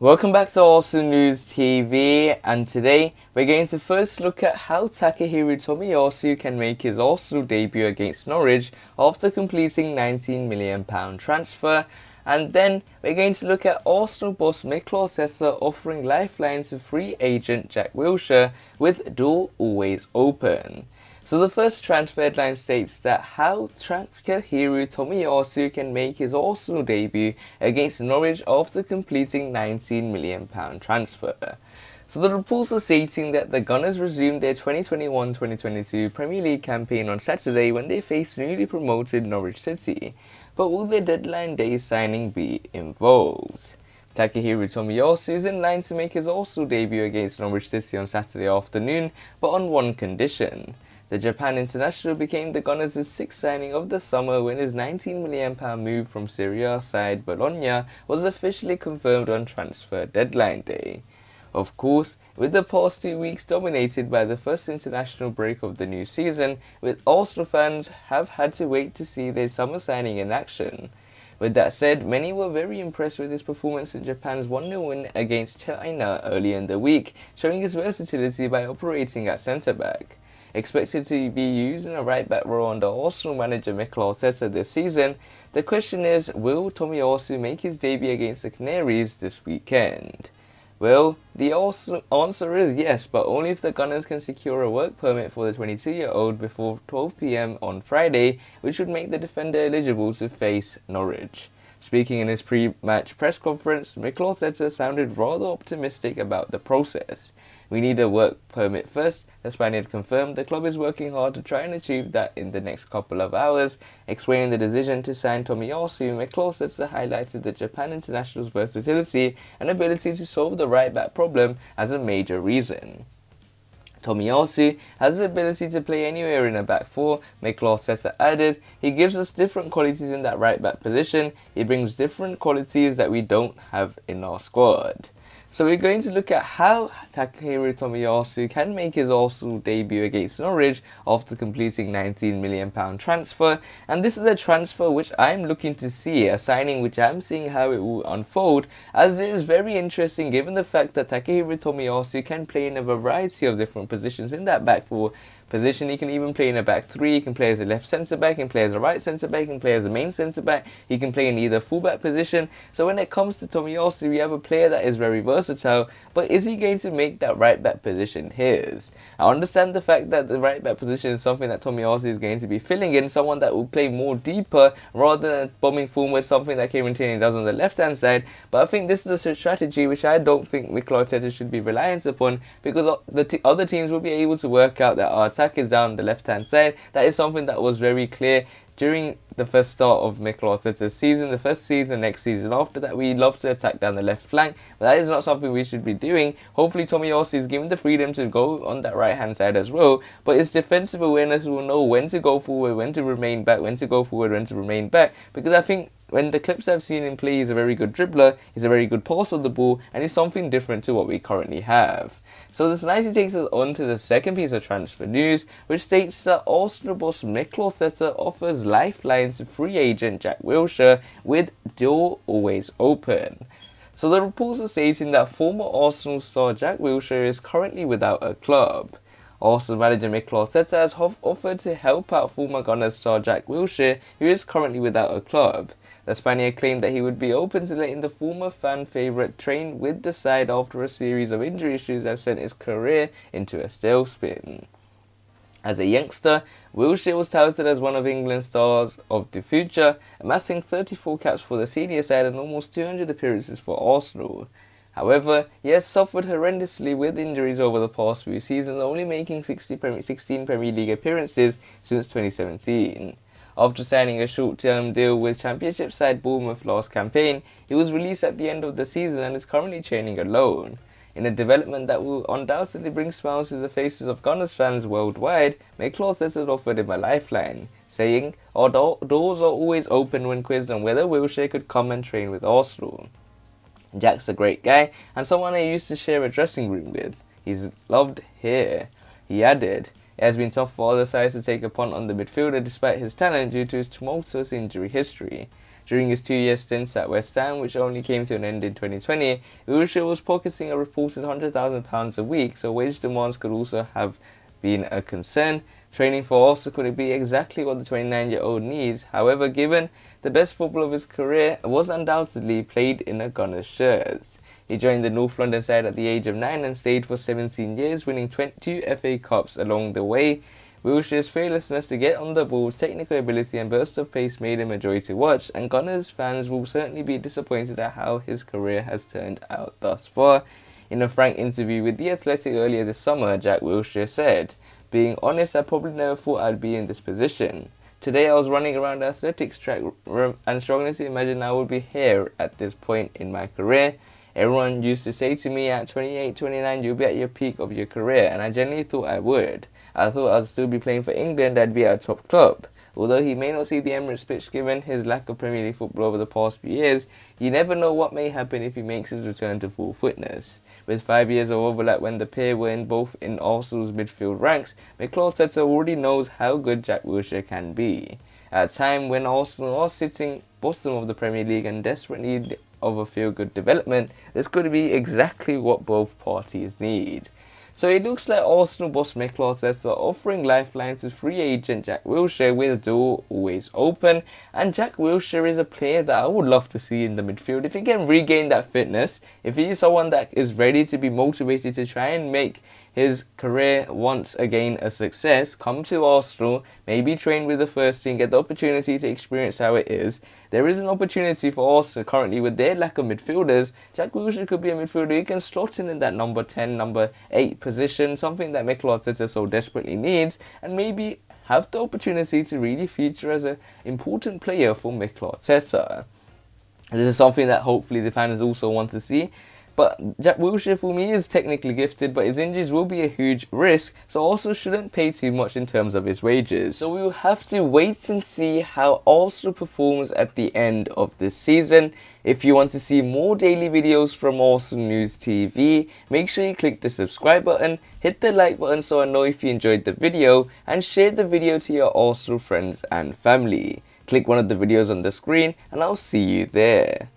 Welcome back to Arsenal News TV, and today we're going to first look at how Takehiro Tomiyasu can make his Arsenal debut against Norwich after completing £19 million transfer, and then we're going to look at Arsenal boss Mikel Arteta offering lifeline to free agent Jack Wilshere with door always open. So the first transfer headline states that how Takehiro Tomiyasu can make his Arsenal debut against Norwich after completing £19 million transfer. So the reports are stating that the Gunners resumed their 2021-2022 Premier League campaign on Saturday when they faced newly promoted Norwich City. But will their deadline day signing be involved? Takehiro Tomiyasu is in line to make his Arsenal debut against Norwich City on Saturday afternoon, but on one condition. The Japan international became the Gunners' sixth signing of the summer when his £19 million move from Serie A side Bologna was officially confirmed on transfer deadline day. Of course, with the past 2 weeks dominated by the first international break of the new season, with Arsenal fans have had to wait to see their summer signing in action. With that said, many were very impressed with his performance in Japan's 1-0 win against China earlier in the week, showing his versatility by operating at centre-back. Expected to be used in a right-back role under Arsenal manager Mikel Arteta this season, the question is, will Tomiyasu make his debut against the Canaries this weekend? Well, the answer is yes, but only if the Gunners can secure a work permit for the 22-year-old before 12 p.m. on Friday, which would make the defender eligible to face Norwich. Speaking in his pre-match press conference, Mikel Arteta sounded rather optimistic about the process. "We need a work permit first," the Spaniard confirmed. The club is working hard to try and achieve that in the next couple of hours. Explaining the decision to sign Tomiyasu, Mikel Arteta highlighted the Japan international's versatility and ability to solve the right-back problem as a major reason. Tomiyasu has the ability to play anywhere in a back four, Mikel Arteta added. "He gives us different qualities in that right back position. He brings different qualities that we don't have in our squad." So we're going to look at how Takehiro Tomiyasu can make his Arsenal debut against Norwich after completing £19 million transfer. And this is a transfer which I'm looking to see, a signing which I'm seeing how it will unfold, as it is very interesting given the fact that Takehiro Tomiyasu can play in a variety of different positions in that back four position. He can even play in a back three, he can play as a left centre back, he can play as a right centre back, he can play as a main centre back, he can play in either full back position. So when it comes to Tomiyasu, we have a player that is very versatile, but is he going to make that right back position his? I understand the fact that the right back position is something that Tomiyasu is going to be filling in, someone that will play more deeper rather than bombing forward, something that Kieran Tierney does on the left hand side. But I think this is a strategy which I don't think Mikel Arteta should be reliant upon, because the other teams will be able to work out that our attack is down the left hand side. That is something that was very clear during the first start of Mikel Arteta's season, the first season, next season after that. We love to attack down the left flank, but that is not something we should be doing. Hopefully Tomiyasu is given the freedom to go on that right hand side as well, but his defensive awareness will know when to go forward, when to remain back, when to go forward, when to remain back, because I think when the clips I've seen him play, he's a very good dribbler, he's a very good passer of the ball, and he's something different to what we currently have. So this nicely takes us on to the second piece of transfer news, which states that Arsenal boss Mikel Arteta offers lifeline to free agent Jack Wilshere with door always open. So the reports are stating that former Arsenal star Jack Wilshere is currently without a club. Arsenal manager Mikel Arteta has offered to help out former Gunners star Jack Wilshere, who is currently without a club. The Spaniard claimed that he would be open to letting the former fan favourite train with the side after a series of injury issues have sent his career into a tailspin. As a youngster, Wilshere was touted as one of England's stars of the future, amassing 34 caps for the senior side and almost 200 appearances for Arsenal. However, he has suffered horrendously with injuries over the past few seasons, only making 16 Premier League appearances since 2017. After signing a short-term deal with Championship side Bournemouth last campaign, he was released at the end of the season and is currently training alone. In a development that will undoubtedly bring smiles to the faces of Gunners fans worldwide, Mikel Arteta offered him a lifeline, saying, "Our doors are always open" when quizzed on whether Wilshere could come and train with Arsenal. "Jack's a great guy and someone I used to share a dressing room with. He's loved here," he added. It has been tough for other sides to take a punt on the midfielder despite his talent due to his tumultuous injury history. During his 2-year stint at West Ham, which only came to an end in 2020, Wilshere was pocketing a reported £100,000 a week, so wage demands could also have been a concern. Training for Arsenal couldn't be exactly what the 29-year-old needs. However, given the best football of his career was undoubtedly played in a Gunners shirt. He joined the North London side at the age of 9 and stayed for 17 years, winning 22 FA Cups along the way. Wilshere's fearlessness to get on the ball, technical ability and burst of pace made him a joy to watch, and Gunners fans will certainly be disappointed at how his career has turned out thus far. In a frank interview with The Athletic earlier this summer, Jack Wilshere said, "Being honest, I probably never thought I'd be in this position. Today I was running around the athletics track and struggling to imagine I would be here at this point in my career. Everyone used to say to me at 28, 29, you'll be at your peak of your career, and I genuinely thought I would. I thought I'd still be playing for England, I'd be at a top club." Although he may not see the Emirates pitch given his lack of Premier League football over the past few years, you never know what may happen if he makes his return to full fitness. With 5 years of overlap when the pair were both in Arsenal's midfield ranks, Mikel Arteta already knows how good Jack Wilshere can be. At a time when Arsenal are sitting bottom of the Premier League and desperate need of a feel-good development, this could be exactly what both parties need. So it looks like Arsenal boss Mikel Arteta are offering lifelines to free agent Jack Wilshere, with the door always open. And Jack Wilshere is a player that I would love to see in the midfield. If he can regain that fitness, if he is someone that is ready to be motivated to try and make his career once again a success, come to Arsenal, maybe train with the first team, get the opportunity to experience how it is. There is an opportunity for Arsenal currently with their lack of midfielders. Jack Wilshere could be a midfielder who can slot in that number 10, number 8 position, something that Mikel Arteta so desperately needs, and maybe have the opportunity to really feature as an important player for Mikel Arteta. This is something that hopefully the fans also want to see. But Jack Wilshere for me is technically gifted, but his injuries will be a huge risk, so also shouldn't pay too much in terms of his wages. So we will have to wait and see how Arsenal performs at the end of this season. If you want to see more daily videos from Arsenal News TV, make sure you click the subscribe button, hit the like button so I know if you enjoyed the video, and share the video to your Arsenal friends and family. Click one of the videos on the screen and I'll see you there.